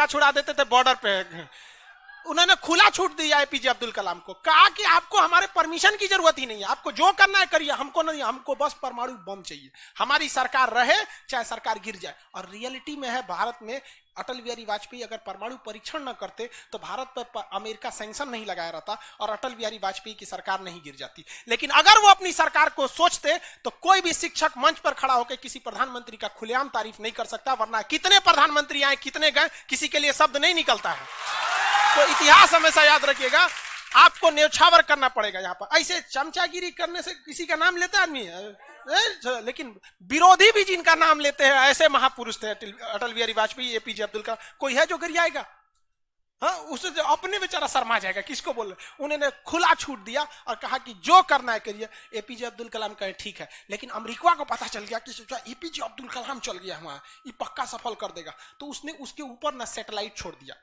धक्का छुड़ा देते थे बॉर्डर पे। उन्होंने खुला छूट दिया एपीजे अब्दुल कलाम को, कहा कि आपको हमारे परमिशन की जरूरत ही नहीं है, आपको जो करना है करिए, हमको नहीं, हमको बस परमाणु बम चाहिए, हमारी सरकार रहे चाहे सरकार गिर जाए। और रियलिटी में है, भारत में अटल बिहारी वाजपेयी अगर परमाणु परीक्षण न करते तो भारत पर अमेरिका सैंक्शन नहीं लगाया रहता और अटल बिहारी वाजपेयी की सरकार नहीं गिर जाती। लेकिन अगर वो अपनी सरकार को सोचते तो कोई भी शिक्षक मंच पर खड़ा होकर किसी प्रधानमंत्री का खुलेआम तारीफ नहीं कर सकता, वरना कितने प्रधानमंत्री आए कितने गए किसी के लिए शब्द नहीं निकलता है। तो इतिहास हमेशा याद रखिएगा, आपको न्यौछावर करना पड़ेगा। यहाँ पर ऐसे चमचागिरी करने से किसी का नाम लेता आदमी है, लेकिन विरोधी भी जिनका नाम लेते हैं ऐसे महापुरुष थे अटल बिहारी वाजपेयी, एपीजे अब्दुल कलाम। कोई है जो गरियाएगा? हाँ, उसे जो अपने बेचारा शर्मा जाएगा, किसको बोल रहे। उन्होंने खुला छूट दिया और कहा कि जो करना है करिए। एपीजे अब्दुल कलाम कहे ठीक है, लेकिन अमेरिका को पता चल गया कि सोचा एपीजे अब्दुल कलाम चल गया वहां, ये पक्का सफल कर देगा, तो उसने उसके ऊपर ना सैटेलाइट छोड़ दिया।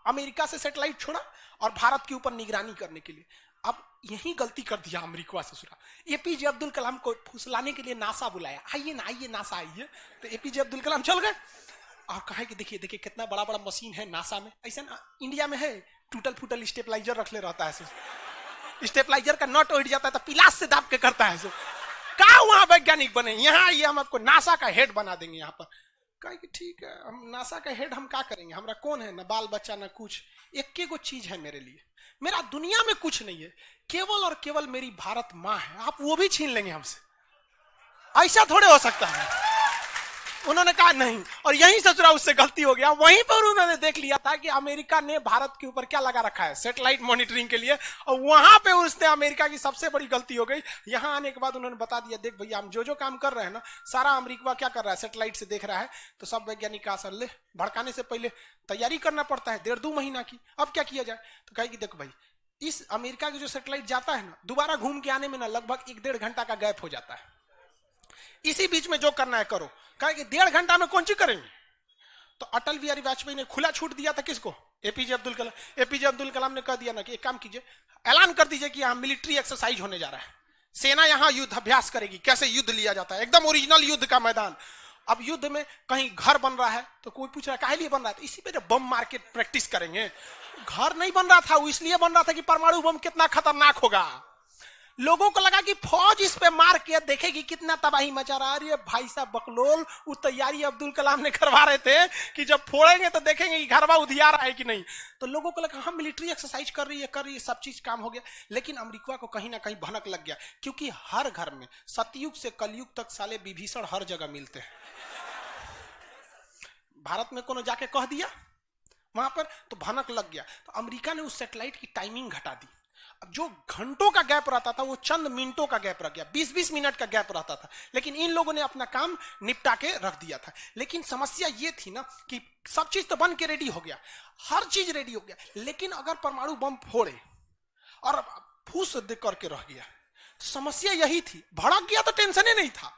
अमेरिका से सैटेलाइट छोड़ा और भारत के ऊपर निगरानी करने के लिए। अब यही गलती कर दिया अमेरिका से। सुना, एपीजे अब्दुल कलाम को फुसलाने के लिए नासा बुलाया, आइए ना, आइए नासा आइए। तो एपीजे अब्दुल कलाम चल गए और कहा कि देखिए देखिए कितना बड़ा बड़ा मशीन है नासा में। ऐसा ना इंडिया में है, टूटल फूटल स्टेबलाइजर रख ले रहता है, स्टेबलाइजर का नट उठ जाता है तो पिलास से दाब के करता है। कहा वहां वैज्ञानिक बने, यहाँ आइए हम आपको नासा का हेड बना देंगे। यहाँ पर कहा कि ठीक है, हम नासा का हेड हम क्या करेंगे, हमारा कौन है, ना बाल बच्चा ना कुछ, एक को चीज है मेरे लिए, मेरा दुनिया में कुछ नहीं है, केवल और केवल मेरी भारत माँ है, आप वो भी छीन लेंगे हमसे, ऐसा थोड़े हो सकता है। उन्होंने कहा नहीं, और यहीं से थोड़ा उससे गलती हो गया। वहीं पर उन्होंने देख लिया था कि अमेरिका ने भारत के ऊपर क्या लगा रखा है, सैटेलाइट मॉनिटरिंग के लिए, और वहां पे उसने अमेरिका की सबसे बड़ी गलती हो गई। यहां आने के बाद उन्होंने बता दिया, देख भैया हम जो काम कर रहे हैं ना, सारा अमेरिका क्या कर रहा है, सैटेलाइट से देख रहा है। तो सब वैज्ञानिक का असर ले, भड़काने से पहले तैयारी करना पड़ता है 1.5-2 महीना की। अब क्या किया जाए, तो कहे कि देखो भाई, इस अमेरिका की जो सैटेलाइट जाता है ना, दोबारा घूम के आने में ना लगभग 1-1.5 घंटा का गैप हो जाता है। इसी बीच में जो करना है करो। कहा कि 1.5 घंटा में कौन सी करेंगे। तो अटल बिहारी वाजपेयी ने खुला छूट दिया था किसको, एपीजे अब्दुल कलाम। एपीजे अब्दुल कलाम ने कह दिया ना कि एक काम कीजिए, ऐलान कर दीजिए कि यहाँ मिलिट्री एक्सरसाइज होने जा रहा है, सेना यहाँ युद्ध अभ्यास करेगी, कैसे युद्ध लिया जाता है, एकदम ओरिजिनल युद्ध का मैदान। अब युद्ध में कहीं घर बन रहा है तो कोई पूछ रहा है काहे लिए बन रहा है, तो इसी पे बम मार के प्रैक्टिस करेंगे। घर नहीं बन रहा था, वो इसलिए बन रहा था कि परमाणु बम कितना खतरनाक होगा। लोगों को लगा कि फौज इस पे मार के देखेगी कितना तबाही मचा रहा है। अरे भाई साहब बकलोल, वो तैयारी अब्दुल कलाम ने करवा रहे थे कि जब फोड़ेंगे तो देखेंगे कि घरवा उधिया रहा है कि नहीं। तो लोगों को लगा हम मिलिट्री एक्सरसाइज कर रही है, सब चीज काम हो गया। लेकिन अमेरिका को कहीं ना कहीं भनक लग गया, क्योंकि हर घर में सतयुग से कलयुग तक साले विभीषण हर जगह मिलते हैं। भारत में कोनो जाके कह दिया वहां पर तो भनक लग गया। तो अमेरिका ने उस सैटेलाइट की टाइमिंग घटा दी। अब जो घंटों का गैप रहता था वो चंद मिनटों का गैप रह गया, 20-20 मिनट का गैप रहता था। लेकिन इन लोगों ने अपना काम निपटा के रख दिया था। लेकिन समस्या ये थी ना कि सब चीज तो बन के रेडी हो गया, हर चीज रेडी हो गया, लेकिन अगर परमाणु बम फोड़े और फूस दे करके रह गया, समस्या यही थी। भड़क गया तो टेंशन ही नहीं था।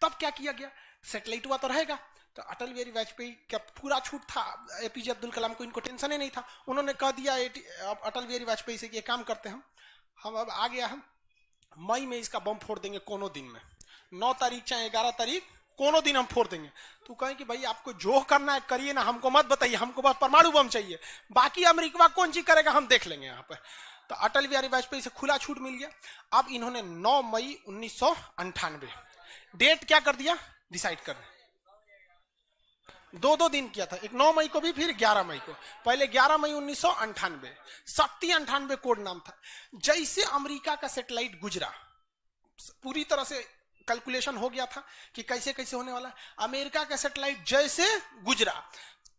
तब क्या किया गया, सैटेलाइट हुआ तो रहेगा। तो अटल बिहारी वाजपेयी क्या पूरा छूट था, एपीजे अब्दुल कलाम को इनको टेंशन ही नहीं था। उन्होंने कह दिया अटल बिहारी वाजपेयी से कि ये काम करते हैं हम अब आ गया, हम मई में इसका बम फोड़ देंगे कोनो दिन में, 9 तारीख चाहे 11 तारीख कोनो दिन हम फोड़ देंगे। तो कहें कि भाई आपको जो करना है करिए ना, हमको मत बताइए, हमको बस परमाणु बम चाहिए, बाकी अमेरिका कौन चीज करेगा हम देख लेंगे यहाँ पर। तो अटल बिहारी वाजपेयी से खुला छूट मिल गया। अब इन्होंने 9 मई 1998 डेट क्या कर दिया, डिसाइड कर 2 दिन किया था, एक 9 मई को भी, फिर 11 मई को। पहले 11 मई 1998 शक्ति 98 कोड नाम था। जैसे अमेरिका का सैटेलाइट गुजरा, पूरी तरह से कैलकुलेशन हो गया था कि कैसे कैसे होने वाला है। अमेरिका का सैटेलाइट जैसे गुजरा,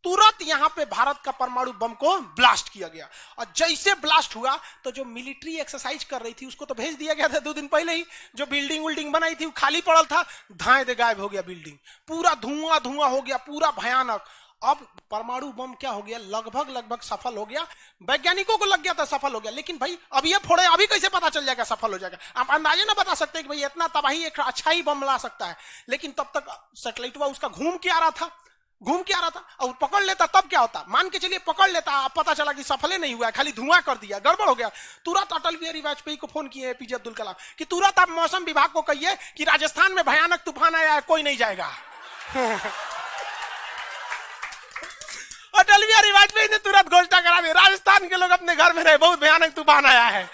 तुरंत यहां पे भारत का परमाणु बम को ब्लास्ट किया गया। और जैसे ब्लास्ट हुआ तो जो मिलिट्री एक्सरसाइज कर रही थी उसको तो भेज दिया गया था 2 दिन पहले ही। जो बिल्डिंग विल्डिंग बनाई थी वो खाली पड़ल था, धाए दे गायब हो गया बिल्डिंग, पूरा धुआं धुआं हो गया, पूरा भयानक। अब परमाणु बम क्या हो गया, लगभग सफल हो गया। वैज्ञानिकों को लग गया था सफल हो गया, लेकिन भाई अब ये फोड़े, अभी कैसे पता चल जाएगा सफल हो जाएगा। आप अंदाजे ना बता सकते कि भाई इतना तबाही एक अच्छा ही बम ला सकता है। लेकिन तब तक सैटेलाइट उसका घूम के आ रहा था और पकड़ लेता तब क्या होता, मान के चलिए पकड़ लेता, पता चला कि सफल नहीं हुआ, खाली धुआं कर दिया, गड़बड़ हो गया। तुरंत अटल बिहारी वाजपेयी को फोन किए एपीजे अब्दुल कलाम कि तुरंत आप मौसम विभाग को कहिए कि राजस्थान में भयानक तूफान आया है, कोई नहीं जाएगा। अटल वाजपेयी ने तुरंत घोषणा करा दी, राजस्थान के लोग अपने घर में रहे, बहुत भयानक तूफान आया है।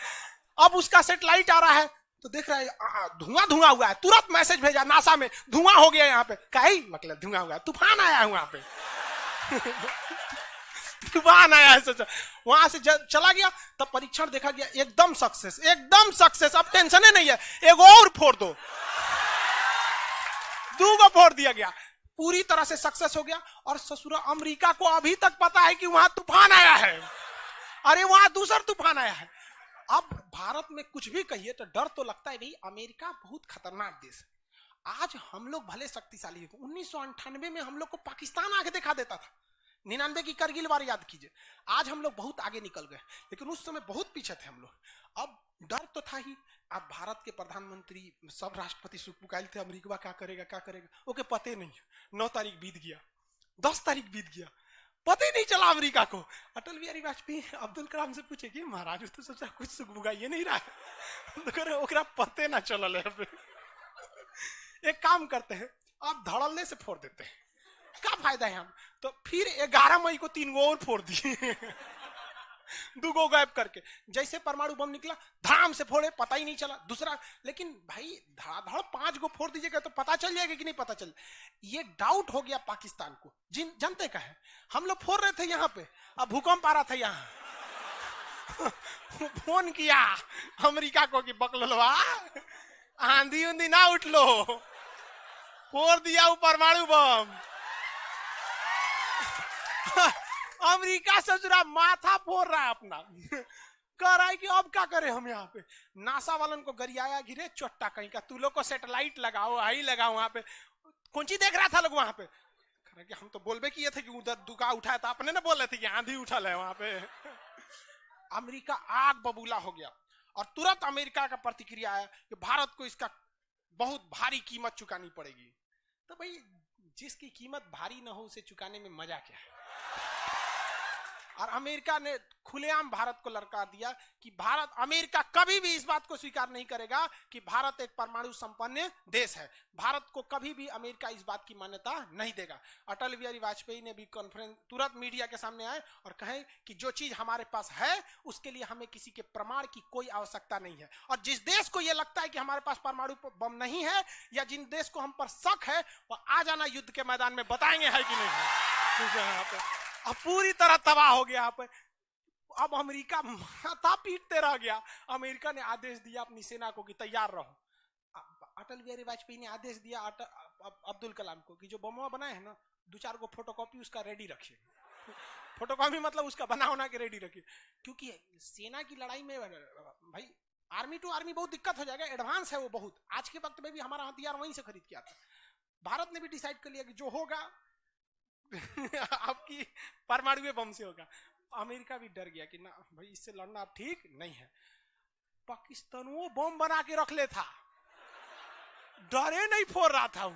अब उसका सेटेलाइट आ रहा है तो देख रहा है धुआं धुआं हुआ है, तुरंत मैसेज भेजा नासा में, धुआं हो गया यहाँ पे। कहीं मतलब धुआं हुआ, तूफान आया है वहां पे तूफान आया है। सोचा वहां से चला गया, तब परीक्षण देखा गया, एकदम सक्सेस, एकदम सक्सेस। अब टेंशन ही नहीं है, एक और फोड़ दो, दूगो फोड़ दिया गया, पूरी तरह से सक्सेस हो गया। और ससुरा अमेरिका को अभी तक पता है कि वहां तूफान आया है, अरे वहां दूसरा तूफान आया है। अब भारत में कुछ भी कहिए तो डर तो लगता है, भाई अमेरिका बहुत खतरनाक देश है। आज हम लोग भले शक्तिशाली है, 1998 में हम लोग को पाकिस्तान आगे दिखा देता था, 99 की करगिल वार याद कीजिए। आज हम लोग बहुत आगे निकल गए, लेकिन उस समय बहुत पीछे थे हम लोग। अब डर तो था ही। अब भारत के प्रधानमंत्री सब राष्ट्रपति सुखपुकाइल थे, अमेरिका क्या करेगा क्या करेगा, ओके पते नहीं। 9 तारीख बीत गया, 10 तारीख बीत गया, पता ही नहीं चला अमेरिका को। अटल बिहारी वाजपेयी अब्दुल कलाम से पूछे कि महाराज तो सोचा कुछ सुख बुगाइए नहीं रहा है, तो पते ना चल। एक काम करते हैं, आप धड़ल्ले से फोड़ देते हैं, क्या फायदा है हम। तो फिर 11 मई को 3 गो और फोड़ दिए 2 गो गायब करके। जैसे परमाणु बम निकला धाम से फोड़े, पता ही नहीं चला दूसरा। लेकिन भाई धड़ाधड़ 5 गो फोड़ दीजिएगा तो पता चल जाएगा कि नहीं पता चल। ये डाउट हो गया पाकिस्तान को, जनते का है। हम लोग फोड़ रहे थे यहाँ पे, अब भूकंप आ रहा था यहाँ फोन किया अमेरिका को कि बकलवा आंधी उंधी ना उठ लो, फोड़ दिया वो परमाणु बम अमेरिका ससुरा माथा फोड़ रहा है अपना कह रहा है कि अब क्या करें हम। यहाँ पे नासा वालन को गरियाया, गिरे चोट्टा कहीं का, तू लोग को सेटेलाइट लगाओ, आई लगाओ। वहां पे कौन चीज देख रहा था लोग वहां पे, कि हम तो बोलबे किए थे कि उधर दुका उठाया था, अपने ना बोल रहे थे कि आंधी उठल है वहां पे अमेरिका आग बबूला हो गया। और तुरंत अमेरिका का प्रतिक्रिया आया कि भारत को इसका बहुत भारी कीमत चुकानी पड़ेगी। तो भाई जिसकी कीमत भारी ना हो उसे चुकाने में मजा क्या है। और अमेरिका ने खुलेआम भारत को ललकार दिया कि भारत, अमेरिका कभी भी इस बात को स्वीकार नहीं करेगा कि भारत एक परमाणु संपन्न देश है। भारत को कभी भी अमेरिका इस बात की मान्यता नहीं देगा। अटल बिहारी वाजपेयी ने भी कॉन्फ्रेंस तुरंत मीडिया के सामने आए और कहे कि जो चीज हमारे पास है उसके लिए हमें किसी के प्रमाण की कोई आवश्यकता नहीं है। और जिस देश को यह लगता है कि हमारे पास परमाणु बम नहीं है, या जिन देश को हम पर शक है, वो आ जाना युद्ध के मैदान में, बताएंगे है कि नहीं। अब पूरी तरह तबाह हो गया यहाँ पे। अब अमेरिका माथा पीटते रह गया। अमेरिका ने आदेश दिया अपनी सेना को कि तैयार रहो। अटल बिहारी वाजपेयी ने आदेश दिया अब्दुल कलाम को कि जो बम बनाए हैं ना, 2-4 को फोटोकॉपी उसका रेडी रखिए। फोटोकॉपी मतलब उसका बना होना के रेडी रखिए, क्योंकि सेना की लड़ाई में भाई आर्मी टू आर्मी बहुत दिक्कत हो जाएगा, एडवांस है वो बहुत। आज के वक्त में भी हमारा हथियार वहीं से खरीद के आता। भारत ने भी डिसाइड कर लिया कि जो होगा आपकी परमाणु बम से होगा। अमेरिका भी डर गया कि ना भाई इससे लड़ना अब ठीक नहीं है। पाकिस्तान वो बम बना के रख ले था, डरे नहीं फोड़ रहा था।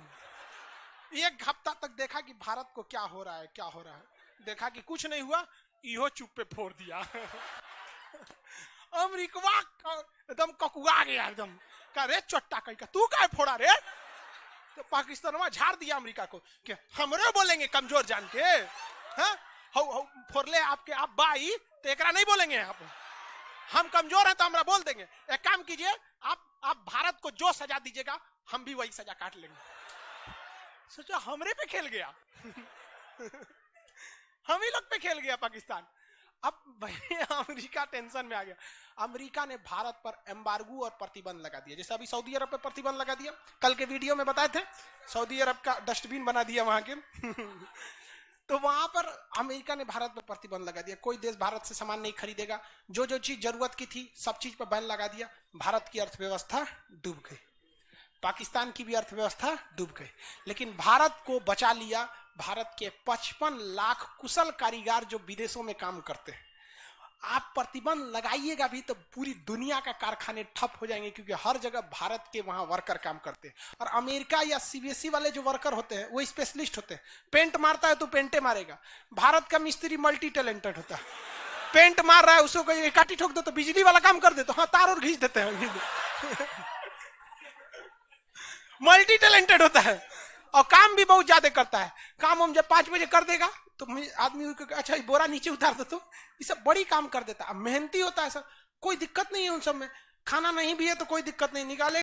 1 हफ्ता तक देखा कि भारत को क्या हो रहा है क्या हो रहा है, देखा कि कुछ नहीं हुआ, इहो चुप पे फोड़ दिया अमेरिका एकदम ककुआ गया, एकदम कह रे चोट्टा कहीं का तू क्या फोड़ा रे। तो पाकिस्तान वहां झाड़ दिया अमेरिका को कि हमरे बोलेंगे कमजोर जान के, फोड़ले आपके आप बाई तो एक नहीं बोलेंगे आप, हम कमजोर हैं तो हमरा बोल देंगे। एक काम कीजिए, आप भारत को जो सजा दीजिएगा हम भी वही सजा काट लेंगे। सोचो हमरे पे खेल गया हम ही लोग पे खेल गया पाकिस्तान। अब भाई अमेरिका टेंशन में आ गया। अमेरिका ने भारत पर एम्बार्गो और प्रतिबंध लगा दिया, जैसे अभी सऊदी अरब पे प्रतिबंध लगा दिया, कल के वीडियो में बताए थे, सऊदी अरब का डस्टबिन बना दिया वहां के तो वहां पर अमेरिका ने भारत पर प्रतिबंध लगा दिया। कोई देश भारत से सामान नहीं खरीदेगा, जो जो चीज जरूरत की थी सब चीज पर बैन लगा दिया। भारत की अर्थव्यवस्था डूब गई, पाकिस्तान की भी अर्थव्यवस्था डूब गई, लेकिन भारत को बचा लिया भारत के 55 लाख कुशल कारीगर जो विदेशों में काम करते हैं। आप प्रतिबंध लगाइएगा भी तो पूरी दुनिया का कारखाने ठप हो जाएंगे, क्योंकि हर जगह भारत के वहां वर्कर काम करते हैं। और अमेरिका या सीबीएसई वाले जो वर्कर होते हैं वो स्पेशलिस्ट होते हैं, पेंट मारता है तो पेंटे मारेगा। भारत का मिस्त्री मल्टी टैलेंटेड होता है, पेंट मार रहा है उसको एक काटी ठोक दो तो बिजली वाला काम कर दे, तो हाँ तार और घींच देते हैं मल्टी टैलेंटेड होता है और काम भी बहुत ज्यादा करता है। काम हम जब 5 बजे कर देगा तो आदमी अच्छा ये बोरा नीचे उतार दो, तो ये सब बड़ी काम कर देता। अब मेहनती होता है सर, कोई दिक्कत नहीं है उन सब में, खाना नहीं भी है तो कोई दिक्कत नहीं, निकाले